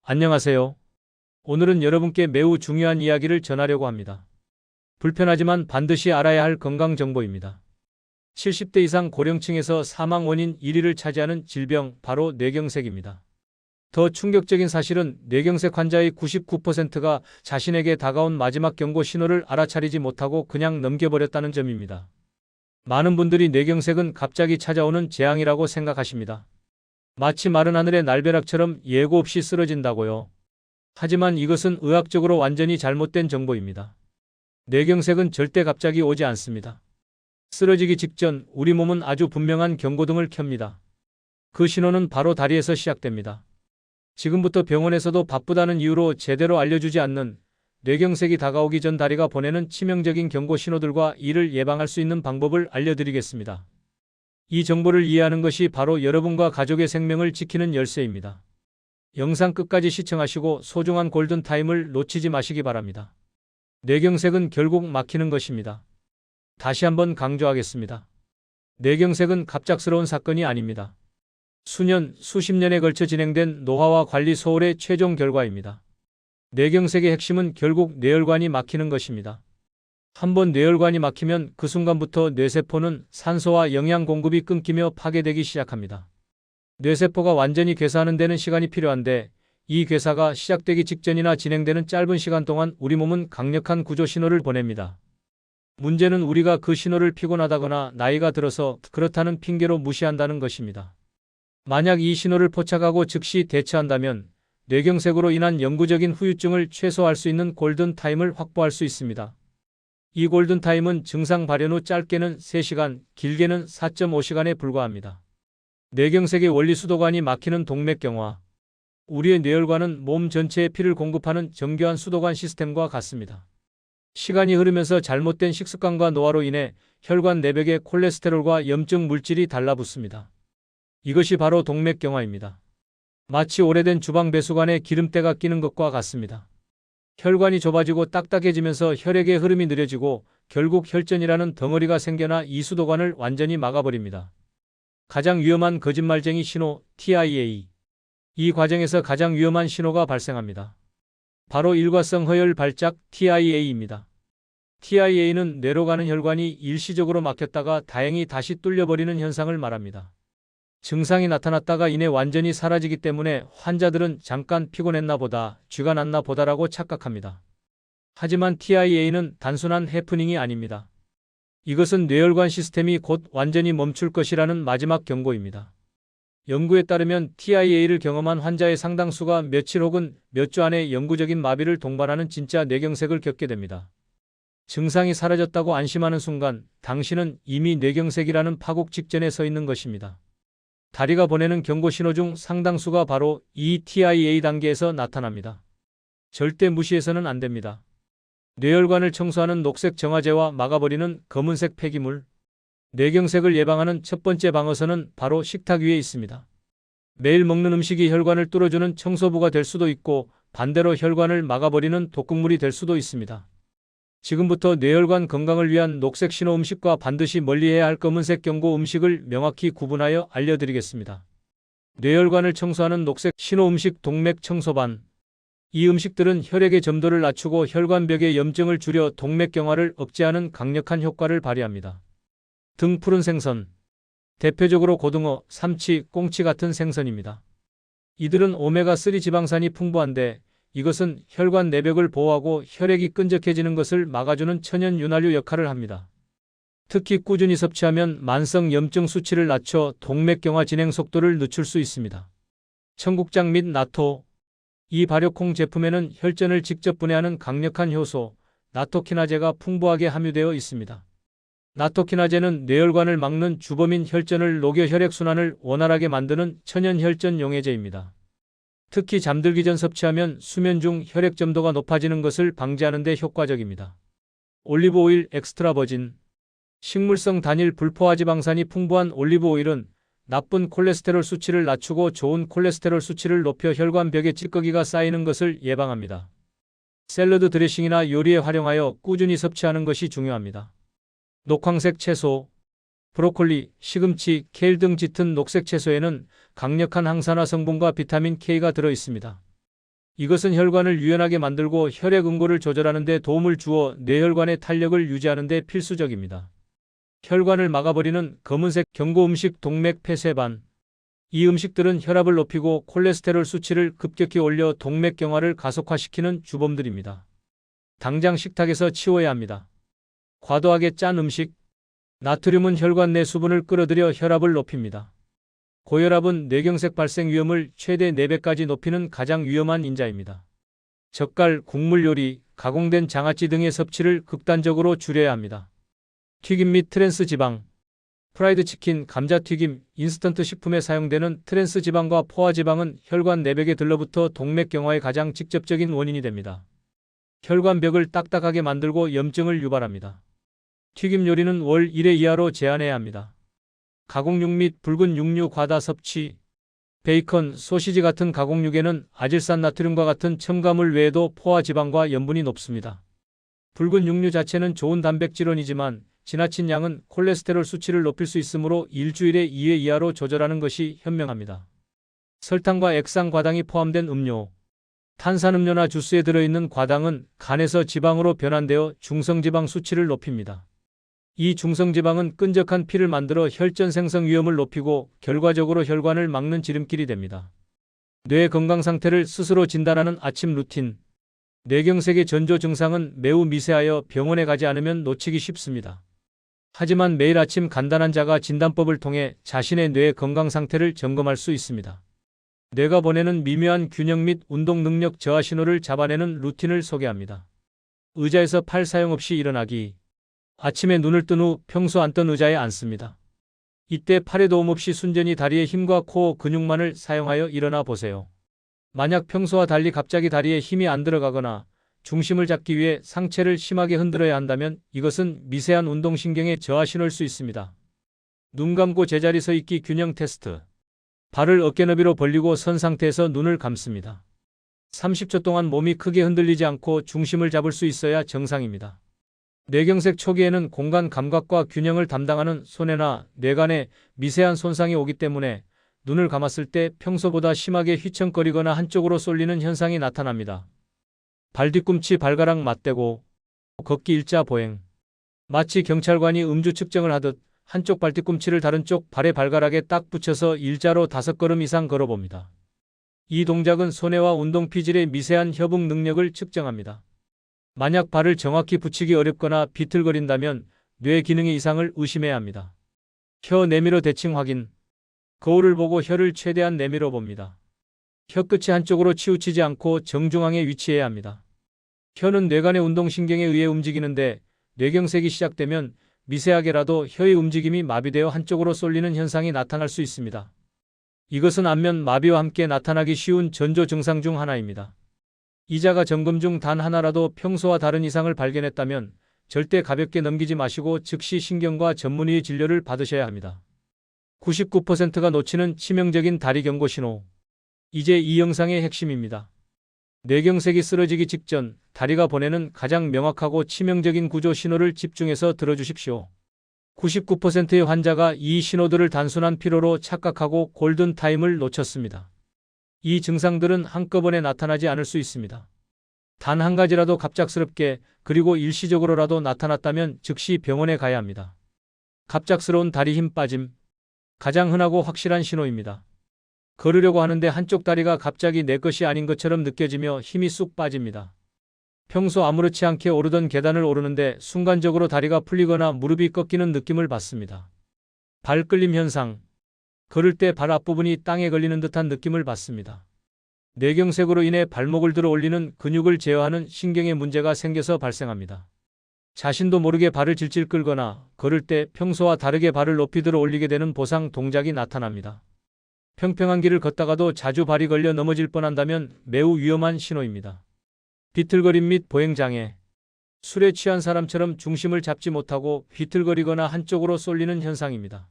안녕하세요. 오늘은 여러분께 매우 중요한 이야기를 전하려고 합니다. 불편하지만 반드시 알아야 할 건강 정보입니다. 70대 이상 고령층에서 사망 원인 1위를 차지하는 질병, 바로 뇌경색입니다. 더 충격적인 사실은 뇌경색 환자의 99%가 자신에게 다가온 마지막 경고 신호를 알아차리지 못하고 그냥 넘겨버렸다는 점입니다. 많은 분들이 뇌경색은 갑자기 찾아오는 재앙이라고 생각하십니다. 마치 마른 하늘의 날벼락처럼 예고 없이 쓰러진다고요. 하지만 이것은 의학적으로 완전히 잘못된 정보입니다. 뇌경색은 절대 갑자기 오지 않습니다. 쓰러지기 직전 우리 몸은 아주 분명한 경고등을 켭니다. 그 신호는 바로 다리에서 시작됩니다. 지금부터 병원에서도 바쁘다는 이유로 제대로 알려주지 않는 뇌경색이 다가오기 전 다리가 보내는 치명적인 경고 신호들과 이를 예방할 수 있는 방법을 알려드리겠습니다. 이 정보를 이해하는 것이 바로 여러분과 가족의 생명을 지키는 열쇠입니다. 영상 끝까지 시청하시고 소중한 골든타임을 놓치지 마시기 바랍니다. 뇌경색은 결국 막히는 것입니다. 다시 한번 강조하겠습니다. 뇌경색은 갑작스러운 사건이 아닙니다. 수년, 수십 년에 걸쳐 진행된 노화와 관리 소홀의 최종 결과입니다. 뇌경색의 핵심은 결국 뇌혈관이 막히는 것입니다. 한번 뇌혈관이 막히면 그 순간부터 뇌세포는 산소와 영양 공급이 끊기며 파괴되기 시작합니다. 뇌세포가 완전히 괴사하는 데는 시간이 필요한데 이 괴사가 시작되기 직전이나 진행되는 짧은 시간 동안 우리 몸은 강력한 구조 신호를 보냅니다. 문제는 우리가 그 신호를 피곤하다거나 나이가 들어서 그렇다는 핑계로 무시한다는 것입니다. 만약 이 신호를 포착하고 즉시 대처한다면 뇌경색으로 인한 영구적인 후유증을 최소화할 수 있는 골든타임을 확보할 수 있습니다. 이 골든타임은 증상 발현 후 짧게는 3시간, 길게는 4.5시간에 불과합니다. 뇌경색의 원리 수도관이 막히는 동맥경화. 우리의 뇌혈관은 몸 전체에 피를 공급하는 정교한 수도관 시스템과 같습니다. 시간이 흐르면서 잘못된 식습관과 노화로 인해 혈관 내벽에 콜레스테롤과 염증 물질이 달라붙습니다. 이것이 바로 동맥경화입니다. 마치 오래된 주방 배수관에 기름때가 끼는 것과 같습니다. 혈관이 좁아지고 딱딱해지면서 혈액의 흐름이 느려지고 결국 혈전이라는 덩어리가 생겨나 이 수도관을 완전히 막아버립니다. 가장 위험한 거짓말쟁이 신호 TIA. 이 과정에서 가장 위험한 신호가 발생합니다. 바로 일과성 허혈 발작 TIA입니다. TIA는 뇌로 가는 혈관이 일시적으로 막혔다가 다행히 다시 뚫려버리는 현상을 말합니다. 증상이 나타났다가 이내 완전히 사라지기 때문에 환자들은 잠깐 피곤했나 보다, 쥐가 났나 보다라고 착각합니다. 하지만 TIA는 단순한 해프닝이 아닙니다. 이것은 뇌혈관 시스템이 곧 완전히 멈출 것이라는 마지막 경고입니다. 연구에 따르면 TIA를 경험한 환자의 상당수가 며칠 혹은 몇 주 안에 영구적인 마비를 동반하는 진짜 뇌경색을 겪게 됩니다. 증상이 사라졌다고 안심하는 순간 당신은 이미 뇌경색이라는 파국 직전에 서 있는 것입니다. 다리가 보내는 경고 신호 중 상당수가 바로 이 TIA 단계에서 나타납니다. 절대 무시해서는 안 됩니다. 뇌혈관을 청소하는 녹색 정화제와 막아버리는 검은색 폐기물. 뇌경색을 예방하는 첫 번째 방어선은 바로 식탁 위에 있습니다. 매일 먹는 음식이 혈관을 뚫어주는 청소부가 될 수도 있고 반대로 혈관을 막아버리는 독극물이 될 수도 있습니다. 지금부터 뇌혈관 건강을 위한 녹색 신호 음식과 반드시 멀리해야 할 검은색 경고 음식을 명확히 구분하여 알려드리겠습니다. 뇌혈관을 청소하는 녹색 신호 음식 동맥 청소반. 이 음식들은 혈액의 점도를 낮추고 혈관벽의 염증을 줄여 동맥경화를 억제하는 강력한 효과를 발휘합니다. 등 푸른 생선. 대표적으로 고등어, 삼치, 꽁치 같은 생선입니다. 이들은 오메가3 지방산이 풍부한데 이것은 혈관 내벽을 보호하고 혈액이 끈적해지는 것을 막아주는 천연 윤활유 역할을 합니다. 특히 꾸준히 섭취하면 만성 염증 수치를 낮춰 동맥경화 진행 속도를 늦출 수 있습니다. 청국장 및 나토. 이 발효콩 제품에는 혈전을 직접 분해하는 강력한 효소, 나토키나제가 풍부하게 함유되어 있습니다. 나토키나제는 뇌혈관을 막는 주범인 혈전을 녹여 혈액순환을 원활하게 만드는 천연 혈전 용해제입니다. 특히 잠들기 전 섭취하면 수면 중 혈액 점도가 높아지는 것을 방지하는 데 효과적입니다. 올리브 오일 엑스트라 버진. 식물성 단일 불포화지방산이 풍부한 올리브 오일은 나쁜 콜레스테롤 수치를 낮추고 좋은 콜레스테롤 수치를 높여 혈관벽에 찌꺼기가 쌓이는 것을 예방합니다. 샐러드 드레싱이나 요리에 활용하여 꾸준히 섭취하는 것이 중요합니다. 녹황색 채소. 브로콜리, 시금치, 케일 등 짙은 녹색 채소에는 강력한 항산화 성분과 비타민 K가 들어 있습니다. 이것은 혈관을 유연하게 만들고 혈액 응고를 조절하는 데 도움을 주어 뇌혈관의 탄력을 유지하는 데 필수적입니다. 혈관을 막아버리는 검은색 경고 음식 동맥 폐쇄반. 이 음식들은 혈압을 높이고 콜레스테롤 수치를 급격히 올려 동맥 경화를 가속화시키는 주범들입니다. 당장 식탁에서 치워야 합니다. 과도하게 짠 음식. 나트륨은 혈관 내 수분을 끌어들여 혈압을 높입니다. 고혈압은 뇌경색 발생 위험을 최대 4배까지 높이는 가장 위험한 인자입니다. 젓갈, 국물 요리, 가공된 장아찌 등의 섭취를 극단적으로 줄여야 합니다. 튀김 및 트랜스 지방. 프라이드 치킨, 감자튀김, 인스턴트 식품에 사용되는 트랜스 지방과 포화 지방은 혈관 내벽에 들러붙어 동맥 경화의 가장 직접적인 원인이 됩니다. 혈관벽을 딱딱하게 만들고 염증을 유발합니다. 튀김 요리는 월 1회 이하로 제한해야 합니다. 가공육 및 붉은 육류 과다 섭취. 베이컨, 소시지 같은 가공육에는 아질산 나트륨과 같은 첨가물 외에도 포화 지방과 염분이 높습니다. 붉은 육류 자체는 좋은 단백질원이지만 지나친 양은 콜레스테롤 수치를 높일 수 있으므로 일주일에 2회 이하로 조절하는 것이 현명합니다. 설탕과 액상 과당이 포함된 음료. 탄산음료나 주스에 들어있는 과당은 간에서 지방으로 변환되어 중성지방 수치를 높입니다. 이 중성지방은 끈적한 피를 만들어 혈전 생성 위험을 높이고 결과적으로 혈관을 막는 지름길이 됩니다. 뇌 건강 상태를 스스로 진단하는 아침 루틴. 뇌경색의 전조 증상은 매우 미세하여 병원에 가지 않으면 놓치기 쉽습니다. 하지만 매일 아침 간단한 자가 진단법을 통해 자신의 뇌 건강 상태를 점검할 수 있습니다. 뇌가 보내는 미묘한 균형 및 운동 능력 저하 신호를 잡아내는 루틴을 소개합니다. 의자에서 팔 사용 없이 일어나기. 아침에 눈을 뜬 후 평소 앉던 의자에 앉습니다. 이때 팔에 도움 없이 순전히 다리의 힘과 코어 근육만을 사용하여 일어나 보세요. 만약 평소와 달리 갑자기 다리에 힘이 안 들어가거나 중심을 잡기 위해 상체를 심하게 흔들어야 한다면 이것은 미세한 운동신경의 저하 신호일 수 있습니다. 눈 감고 제자리 서 있기 균형 테스트. 발을 어깨 너비로 벌리고 선 상태에서 눈을 감습니다. 30초 동안 몸이 크게 흔들리지 않고 중심을 잡을 수 있어야 정상입니다. 뇌경색 초기에는 공간 감각과 균형을 담당하는 손해나 뇌관에 미세한 손상이 오기 때문에 눈을 감았을 때 평소보다 심하게 휘청거리거나 한쪽으로 쏠리는 현상이 나타납니다. 발 뒤꿈치 발가락 맞대고 걷기 일자 보행. 마치 경찰관이 음주 측정을 하듯 한쪽 발뒤꿈치를 다른 쪽 발의 발가락에 딱 붙여서 일자로 5걸음 이상 걸어봅니다. 이 동작은 손해와 운동 피질의 미세한 협응 능력을 측정합니다. 만약 발을 정확히 붙이기 어렵거나 비틀거린다면 뇌 기능의 이상을 의심해야 합니다. 혀 내밀어 대칭 확인. 거울을 보고 혀를 최대한 내밀어 봅니다. 혀끝이 한쪽으로 치우치지 않고 정중앙에 위치해야 합니다. 혀는 뇌간의 운동신경에 의해 움직이는데 뇌경색이 시작되면 미세하게라도 혀의 움직임이 마비되어 한쪽으로 쏠리는 현상이 나타날 수 있습니다. 이것은 안면 마비와 함께 나타나기 쉬운 전조 증상 중 하나입니다. 이자가 점검 중 단 하나라도 평소와 다른 이상을 발견했다면 절대 가볍게 넘기지 마시고 즉시 신경과 전문의의 진료를 받으셔야 합니다. 99%가 놓치는 치명적인 다리 경고 신호. 이제 이 영상의 핵심입니다. 뇌경색이 쓰러지기 직전 다리가 보내는 가장 명확하고 치명적인 구조 신호를 집중해서 들어주십시오. 99%의 환자가 이 신호들을 단순한 피로로 착각하고 골든타임을 놓쳤습니다. 이 증상들은 한꺼번에 나타나지 않을 수 있습니다. 단 한 가지라도 갑작스럽게 그리고 일시적으로라도 나타났다면 즉시 병원에 가야 합니다. 갑작스러운 다리 힘 빠짐. 가장 흔하고 확실한 신호입니다. 걸으려고 하는데 한쪽 다리가 갑자기 내 것이 아닌 것처럼 느껴지며 힘이 쑥 빠집니다. 평소 아무렇지 않게 오르던 계단을 오르는데 순간적으로 다리가 풀리거나 무릎이 꺾이는 느낌을 받습니다. 발 끌림 현상. 걸을 때 발 앞부분이 땅에 걸리는 듯한 느낌을 받습니다. 뇌경색으로 인해 발목을 들어 올리는 근육을 제어하는 신경에 문제가 생겨서 발생합니다. 자신도 모르게 발을 질질 끌거나 걸을 때 평소와 다르게 발을 높이 들어 올리게 되는 보상 동작이 나타납니다. 평평한 길을 걷다가도 자주 발이 걸려 넘어질 뻔한다면 매우 위험한 신호입니다. 비틀거림 및 보행장애. 술에 취한 사람처럼 중심을 잡지 못하고 비틀거리거나 한쪽으로 쏠리는 현상입니다.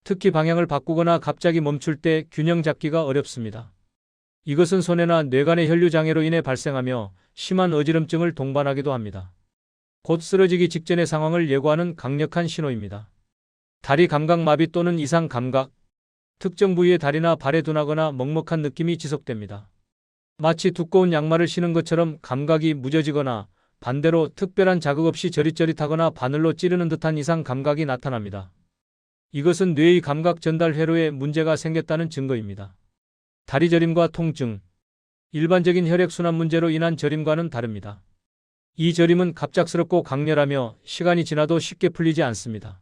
특히 방향을 바꾸거나 갑자기 멈출 때 균형 잡기가 어렵습니다. 이것은 손해나 뇌간의 혈류 장애로 인해 발생하며 심한 어지럼증을 동반하기도 합니다. 곧 쓰러지기 직전의 상황을 예고하는 강력한 신호입니다. 다리 감각 마비 또는 이상 감각. 특정 부위의 다리나 발에 둔하거나 먹먹한 느낌이 지속됩니다. 마치 두꺼운 양말을 신은 것처럼 감각이 무뎌지거나 반대로 특별한 자극 없이 저릿저릿하거나 바늘로 찌르는 듯한 이상 감각이 나타납니다. 이것은 뇌의 감각 전달 회로에 문제가 생겼다는 증거입니다. 다리 저림과 통증. 일반적인 혈액순환 문제로 인한 저림과는 다릅니다. 이 저림은 갑작스럽고 강렬하며 시간이 지나도 쉽게 풀리지 않습니다.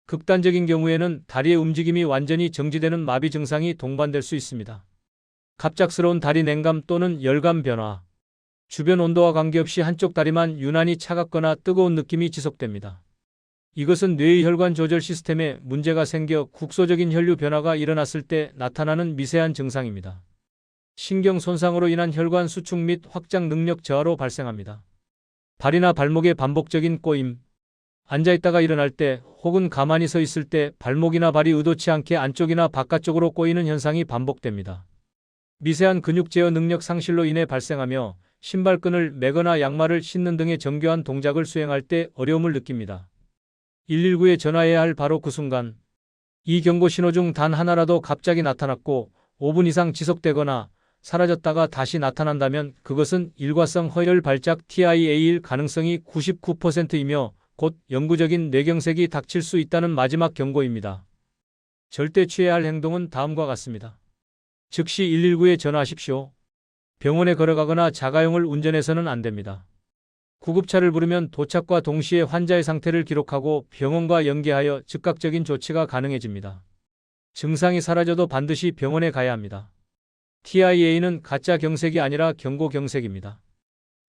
극단적인 경우에는 다리의 움직임이 완전히 정지되는 마비 증상이 동반될 수 있습니다. 갑작스러운 다리 냉감 또는 열감 변화. 주변 온도와 관계없이 한쪽 다리만 유난히 차갑거나 뜨거운 느낌이 지속됩니다. 이것은 뇌의 혈관 조절 시스템에 문제가 생겨 국소적인 혈류 변화가 일어났을 때 나타나는 미세한 증상입니다. 신경 손상으로 인한 혈관 수축 및 확장 능력 저하로 발생합니다. 발이나 발목의 반복적인 꼬임. 앉아있다가 일어날 때 혹은 가만히 서 있을 때 발목이나 발이 의도치 않게 안쪽이나 바깥쪽으로 꼬이는 현상이 반복됩니다. 미세한 근육 제어 능력 상실로 인해 발생하며 신발끈을 매거나 양말을 신는 등의 정교한 동작을 수행할 때 어려움을 느낍니다. 119에 전화해야 할 바로 그 순간. 이 경고 신호 중 단 하나라도 갑자기 나타났고 5분 이상 지속되거나 사라졌다가 다시 나타난다면 그것은 일과성 허혈 발작 TIA일 가능성이 99%이며 곧 영구적인 뇌경색이 닥칠 수 있다는 마지막 경고입니다. 절대 취해야 할 행동은 다음과 같습니다. 즉시 119에 전화하십시오. 병원에 걸어가거나 자가용을 운전해서는 안 됩니다. 구급차를 부르면 도착과 동시에 환자의 상태를 기록하고 병원과 연계하여 즉각적인 조치가 가능해집니다. 증상이 사라져도 반드시 병원에 가야 합니다. TIA는 가짜 경색이 아니라 경고 경색입니다.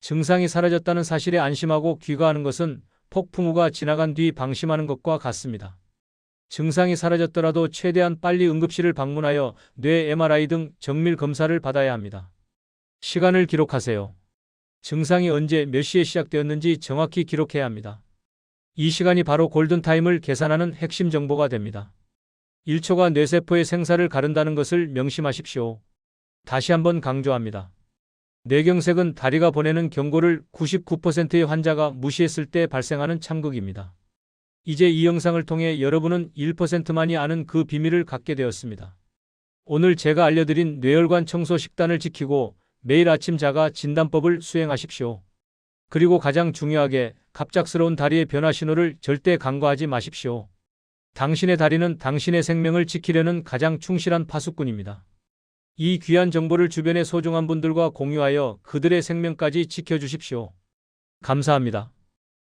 증상이 사라졌다는 사실에 안심하고 귀가하는 것은 폭풍우가 지나간 뒤 방심하는 것과 같습니다. 증상이 사라졌더라도 최대한 빨리 응급실을 방문하여 뇌 MRI 등 정밀 검사를 받아야 합니다. 시간을 기록하세요. 증상이 언제 몇 시에 시작되었는지 정확히 기록해야 합니다. 이 시간이 바로 골든타임을 계산하는 핵심 정보가 됩니다. 1초가 뇌세포의 생사를 가른다는 것을 명심하십시오. 다시 한번 강조합니다. 뇌경색은 다리가 보내는 경고를 99%의 환자가 무시했을 때 발생하는 참극입니다. 이제 이 영상을 통해 여러분은 1%만이 아는 그 비밀을 갖게 되었습니다. 오늘 제가 알려드린 뇌혈관 청소 식단을 지키고 매일 아침 자가 진단법을 수행하십시오. 그리고 가장 중요하게 갑작스러운 다리의 변화 신호를 절대 간과하지 마십시오. 당신의 다리는 당신의 생명을 지키려는 가장 충실한 파수꾼입니다. 이 귀한 정보를 주변의 소중한 분들과 공유하여 그들의 생명까지 지켜주십시오. 감사합니다.